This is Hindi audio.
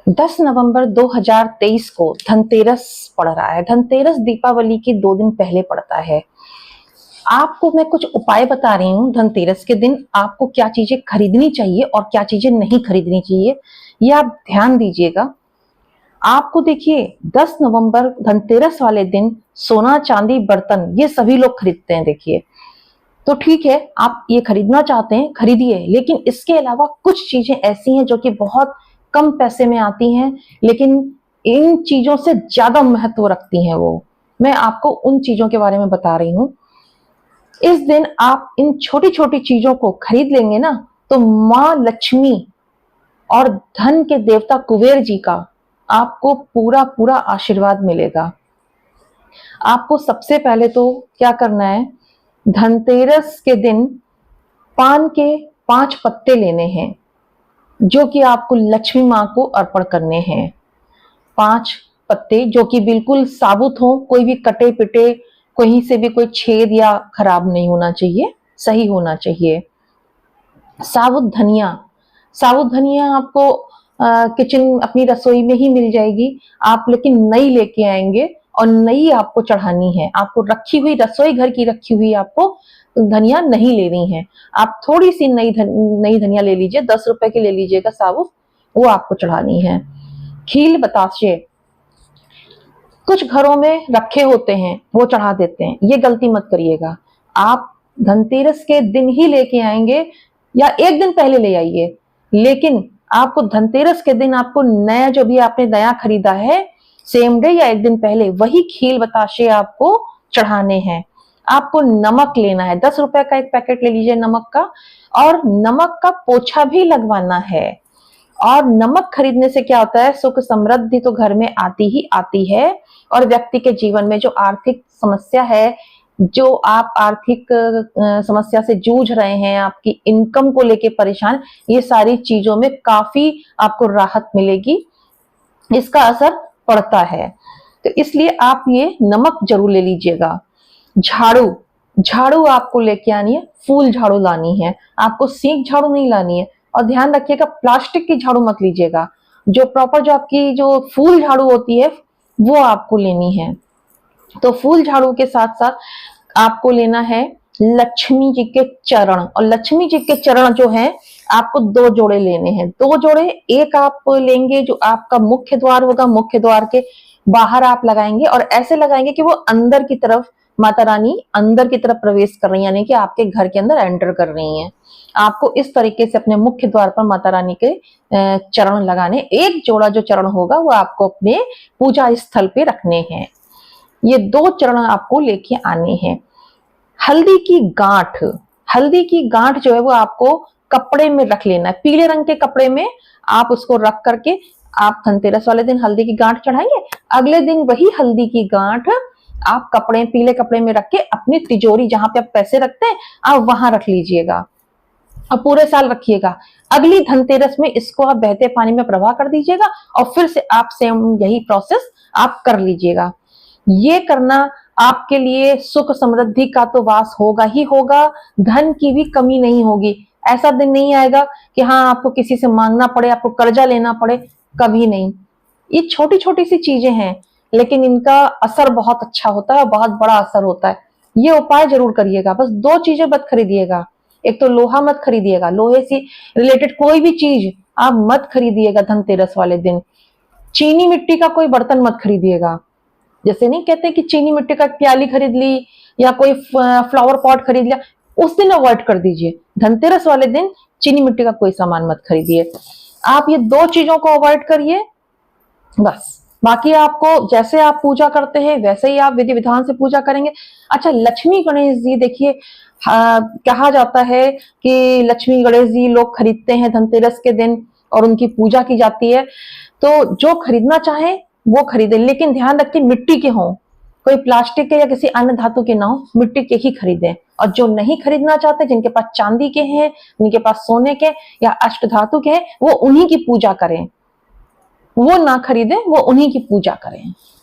10 नवंबर 2023 को धनतेरस पड़ रहा है। धनतेरस दीपावली के 2 दिन पहले पड़ता है। आपको मैं कुछ उपाय बता रही हूँ धनतेरस के दिन आपको क्या चीजें खरीदनी चाहिए और क्या चीजें नहीं खरीदनी चाहिए, ये आप ध्यान दीजिएगा। आपको देखिए 10 नवंबर धनतेरस वाले दिन सोना, चांदी, बर्तन ये सभी लोग खरीदते हैं। देखिए तो ठीक है, आप ये खरीदना चाहते हैं खरीदिए, लेकिन इसके अलावा कुछ चीजें ऐसी हैं जो कि बहुत कम पैसे में आती हैं, लेकिन इन चीजों से ज्यादा महत्व रखती हैं। वो मैं आपको उन चीजों के बारे में बता रही हूँ। इस दिन आप इन छोटी छोटी चीजों को खरीद लेंगे ना, तो माँ लक्ष्मी और धन के देवता कुबेर जी का आपको पूरा पूरा आशीर्वाद मिलेगा। आपको सबसे पहले तो क्या करना है, धनतेरस के दिन पान के 5 पत्ते लेने हैं, जो कि आपको लक्ष्मी माँ को अर्पण करने हैं। 5 पत्ते जो कि बिल्कुल साबुत हो, कोई भी कटे पिटे, कहीं से भी कोई छेद या खराब नहीं होना चाहिए, सही होना चाहिए। साबुत धनिया, साबुत धनिया आपको किचन अपनी रसोई में ही मिल जाएगी। आप लेकिन नई लेके आएंगे और नई आपको चढ़ानी है। आपको रखी हुई रसोई घर की रखी हुई आपको धनिया नहीं लेनी है। आप थोड़ी सी नई धनिया ले लीजिए, 10 रुपए की ले लीजिएगा साबुत, वो आपको चढ़ानी है। खील बताशे कुछ घरों में रखे होते हैं, वो चढ़ा देते हैं, ये गलती मत करिएगा। आप धनतेरस के दिन ही लेके आएंगे या एक दिन पहले ले आइए, लेकिन आपको धनतेरस के दिन आपको नया जो भी आपने नया खरीदा है, सेम डे या एक दिन पहले वही खील बताशे आपको चढ़ाने हैं। आपको नमक लेना है, 10 रुपए का एक पैकेट ले लीजिए नमक का, और नमक का पोछा भी लगवाना है। और नमक खरीदने से क्या होता है, सुख समृद्धि तो घर में आती ही आती है, और व्यक्ति के जीवन में जो आर्थिक समस्या है, जो आप आर्थिक समस्या से जूझ रहे हैं, आपकी इनकम को लेके परेशान, ये सारी चीजों में काफी आपको राहत मिलेगी, इसका असर पड़ता है। तो इसलिए आप ये नमक जरूर ले लीजिएगा। झाड़ू, झाड़ू आपको लेके आनी है, फूल झाड़ू लानी है, आपको सींक झाड़ू नहीं लानी है। और ध्यान रखिएगा प्लास्टिक की झाड़ू मत लीजिएगा, जो प्रॉपर जो आपकी जो फूल झाड़ू होती है वो आपको लेनी है। तो फूल झाड़ू के साथ साथ आपको लेना है लक्ष्मी जी के चरण, और लक्ष्मी जी के चरण जो है आपको 2 जोड़े लेने हैं। 2 जोड़े, एक आप लेंगे जो आपका मुख्य द्वार होगा, मुख्य द्वार के बाहर आप लगाएंगे और ऐसे लगाएंगे कि वो अंदर की तरफ, माता रानी अंदर की तरफ प्रवेश कर रही है, यानी कि आपके घर के अंदर एंटर कर रही हैं। आपको इस तरीके से अपने मुख्य द्वार पर माता रानी के चरण लगाने, एक जोड़ा जो चरण होगा वो आपको अपने पूजा स्थल पे रखने हैं। ये 2 चरण आपको लेके आने हैं। हल्दी की गांठ, हल्दी की गांठ जो है वो आपको कपड़े में रख लेना है, पीले रंग के कपड़े में आप उसको रख करके आप धनतेरस वाले दिन हल्दी की गांठ चढ़ाइए। अगले दिन वही हल्दी की गांठ आप कपड़े, पीले कपड़े में रख के अपनी तिजोरी जहां पे आप पैसे रखते हैं आप वहां रख लीजिएगा और पूरे साल रखिएगा। अगली धनतेरस में इसको आप बहते पानी में प्रवाह कर दीजिएगा और फिर से आप सेम यही प्रोसेस आप कर लीजिएगा। ये करना आपके लिए सुख समृद्धि का तो वास होगा ही होगा, धन की भी कमी नहीं होगी। ऐसा दिन नहीं आएगा कि हाँ आपको किसी से मांगना पड़े, आपको कर्जा लेना पड़े, कभी नहीं। ये छोटी छोटी सी चीजें हैं, लेकिन इनका असर बहुत अच्छा होता है, बहुत बड़ा असर होता है। ये उपाय जरूर करिएगा। बस 2 चीजें मत खरीदिएगा, एक तो लोहा मत खरीदिएगा, लोहे से रिलेटेड कोई भी चीज आप मत खरीदिएगा धनतेरस वाले दिन। चीनी मिट्टी का कोई बर्तन मत खरीदिएगा, जैसे नहीं कहते कि चीनी मिट्टी का प्याली खरीद ली या कोई फ्लावर पॉट खरीद लिया, उस दिन अवॉइड कर दीजिए। धनतेरस वाले दिन चीनी मिट्टी का कोई सामान मत खरीदिए। आप ये 2 चीजों को अवॉइड करिए बस। बाकी आपको जैसे आप पूजा करते हैं वैसे ही आप विधि विधान से पूजा करेंगे। अच्छा, लक्ष्मी गणेश जी देखिए, कहा जाता है कि लक्ष्मी गणेश जी लोग खरीदते हैं धनतेरस के दिन और उनकी पूजा की जाती है। तो जो खरीदना चाहे वो खरीदे, लेकिन ध्यान रखें मिट्टी के हों, कोई प्लास्टिक के या किसी अन्य धातु के ना हो, मिट्टी के ही खरीदें। और जो नहीं खरीदना चाहते, जिनके पास चांदी के हैं, जिनके पास सोने के या अष्ट धातु के हैं, वो उन्हीं की पूजा करें, वो ना खरीदें, वो उन्हीं की पूजा करें।